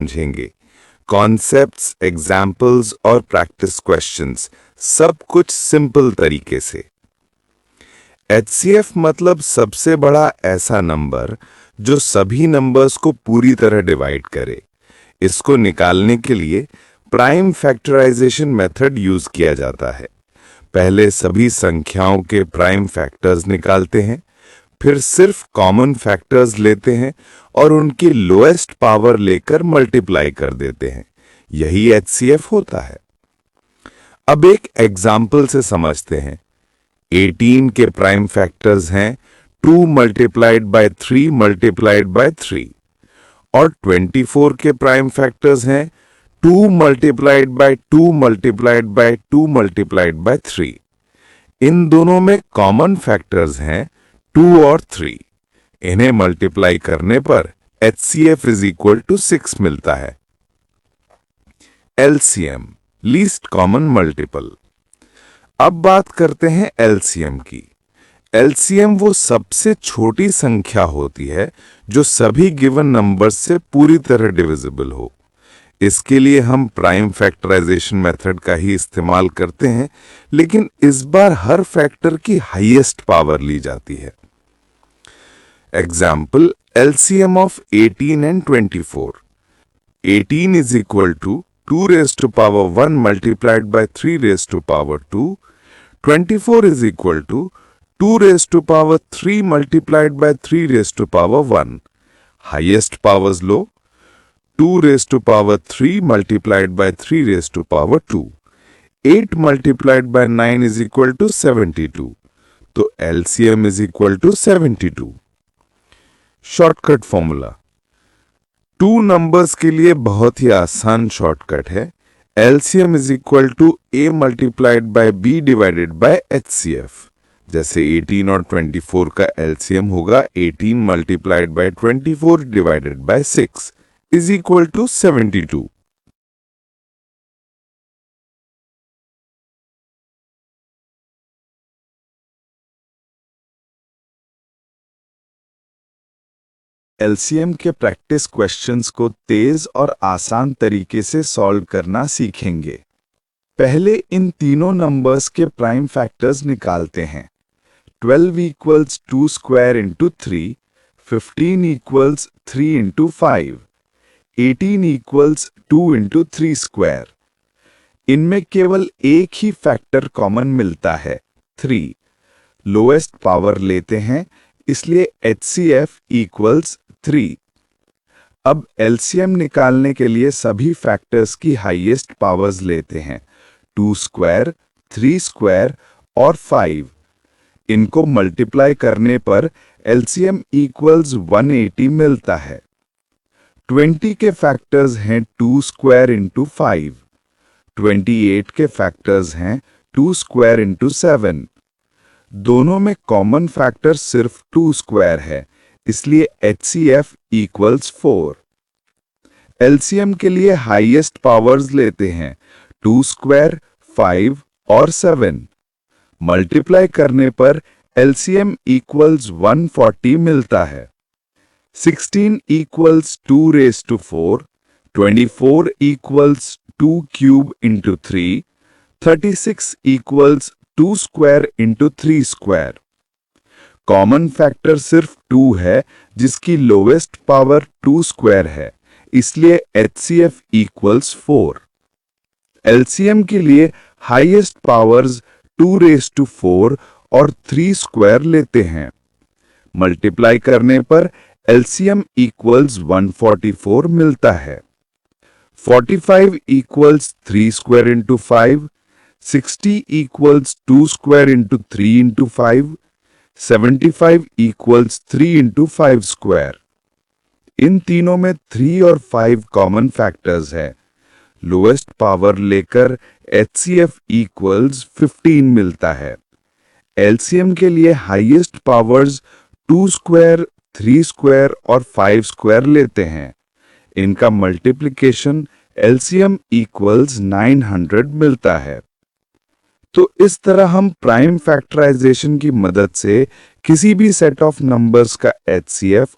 समझेंगे। Concepts, examples और practice questions, सब कुछ सिंपल तरीके से। एचसीएफ मतलब सबसे बड़ा ऐसा नंबर जो सभी नंबर्स को पूरी तरह डिवाइड करे। इसको निकालने के लिए प्राइम फैक्टराइजेशन मेथड यूज किया जाता है। पहले सभी संख्याओं के प्राइम फैक्टर्स निकालते हैं, फिर सिर्फ कॉमन फैक्टर्स लेते हैं और उनकी लोएस्ट पावर लेकर मल्टीप्लाई कर देते हैं। यही एचसीएफ होता है। अब एक एग्जाम्पल से समझते हैं। 18 के प्राइम फैक्टर्स हैं 2 मल्टीप्लाइड बाय 3 मल्टीप्लाइड बाय 3 और 24 के प्राइम फैक्टर्स हैं 2 multiplied by 2 multiplied by 2 multiplied by 3। इन दोनों में कॉमन फैक्टर्स हैं 2 और 3। इन्हें मल्टीप्लाई करने पर HCF इज इक्वल टू 6 मिलता है। LCM, least common multiple. अब बात करते हैं LCM की। LCM वो सबसे छोटी संख्या होती है जो सभी गिवन नंबर्स से पूरी तरह डिविजिबल हो। इसके लिए हम प्राइम फैक्टराइजेशन मेथड का ही इस्तेमाल करते हैं, लेकिन इस बार हर फैक्टर की हाईएस्ट पावर ली जाती है। Example, LCM of 18 and 24। 18 is equal to 2 raised to power 1 multiplied by 3 raised to power 2. 24 is equal to 2 raised to power 3 multiplied by 3 raised to power 1. Highest powers low, 2 raised to power 3 multiplied by 3 raised to power 2. 8 multiplied by 9 is equal to 72. तो LCM is equal to 72. Shortcut formula. 2 numbers के लिए बहुत ही आसान shortcut है। LCM is equal to A multiplied by B divided by HCF। जैसे 18 और 24 का LCM होगा 18 multiplied by 24 divided by 6 is equal to 72। LCM के प्रैक्टिस क्वेश्चंस को तेज और आसान तरीके से सॉल्व करना सीखेंगे। पहले इन तीनों नंबर्स के प्राइम फैक्टर्स निकालते हैं। 12 equals 2 square into 3, 15 equals 3 into 5, 18 equals 2 into 3 square. इनमें केवल एक ही फैक्टर कॉमन मिलता है, 3। लोएस्ट पावर लेते हैं, इसलिए HCF इक्वल्स 3। अब LCM निकालने के लिए सभी फैक्टर्स की हाईएस्ट पावर्स लेते हैं, 2 स्क्वायर, 3 स्क्वायर और 5। इनको मल्टीप्लाई करने पर LCM इक्वल्स 180 मिलता है। 20 के फैक्टर्स हैं 2 स्क्वायर इंटू 5। 28 के फैक्टर्स हैं 2 स्क्वायर इंटू 7। दोनों में कॉमन फैक्टर सिर्फ 2 स्क्वायर है, इसलिए HCF इक्वल्स 4। LCM के लिए हाईएस्ट पावर्स लेते हैं 2 स्क्वायर, 5 और 7। मल्टीप्लाई करने पर LCM इक्वल्स 140 मिलता है। 16 equals 2 raise to 4, 24 equals 2 cube into 3, 36 equals 2 square into 3 square. Common factor सिर्फ 2 है, जिसकी लोवेस्ट पावर 2 स्क्वायर है, इसलिए HCF इक्वल्स 4। LCM के लिए हाईएस्ट पावर्स 2 रेज टू 4 और 3 स्क्वायर लेते हैं। मल्टीप्लाई करने पर LCM इक्वल्स 144 मिलता है। 45 equals 3 square into 5, 60 equals 2 square into 3 into 5, 75 equals 3 into 5 square. इन तीनों में 3 और 5 कॉमन फैक्टर्स हैं। लोएस्ट पावर लेकर HCF इक्वल्स 15 मिलता है। LCM के लिए हाईएस्ट पावर्स 2 स्क्वायर, 3 स्क्वायर और 5 स्क्वायर लेते हैं। इनका मल्टीप्लिकेशन LCM इक्वल्स 900 मिलता है। तो इस तरह हम प्राइम फैक्टराइजेशन की मदद से किसी भी सेट ऑफ नंबर्स का HCF